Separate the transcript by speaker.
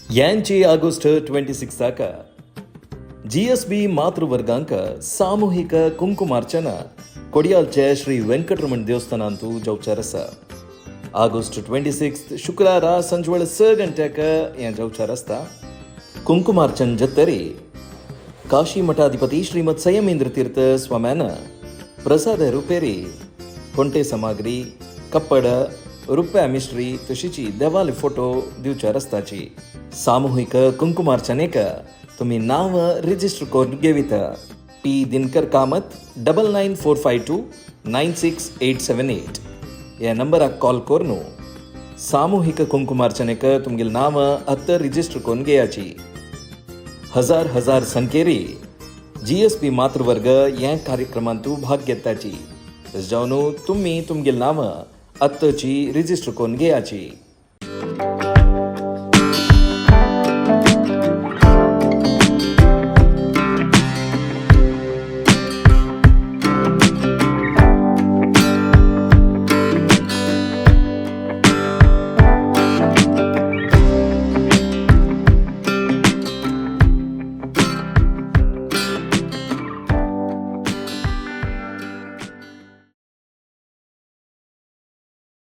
Speaker 1: यांची August 26 GSB ಮಾತೃವರ್ಗಾಂಕ ಸಾಮೂಹಿಕ ಕುಂಕುಮಾರ್ಚನ ಕೊಡಿಯಾಲ್ಚೆ ಶ್ರೀ ವೆಂಕಟರಮಣ ದೇವಸ್ಥಾನ ಅಂತೂ ಜೌಚಾರಸ ಆಗಸ್ಟ್ 26 ಶುಕ್ರವಾರ ಸಂಜೆ 6 ಗಂಟೆಕ ಏನ್ ಜೌಚಾರಸ್ತ ಕುಂಕುಮಾರ್ಚನ್ ಜತ್ತರಿ ಕಾಶಿ ಮಠಾಧಿಪತಿ ಶ್ರೀಮದ್ ಸಂಯಮೇಂದ್ರ ತೀರ್ಥ ಸ್ವಾಮ್ಯಾನ प्रसाद रुपेरी कोणते सामग्री कप्पड रुपया मिश्री तशीची देवाली फोटो दिवच्या रस्त्याची सामूहिक कुंकुमार्चनेक तुम्ही नाव रिजिस्टर करून घेविता पी दिनकर कामत 9945296878 या नंबराक कॉल करून सामूहिक कुंकुमार्चनेक तुमगेल नाव आत्ता रिजिस्टर करून घेयाची हजार संख्येरी जीएसपी मातृवर्ग या कार्यक्रमांतू भाग घेताची जावन तुम्ही तुमगेल नाव आत्ताची रिजिस्टर करून घेयाची.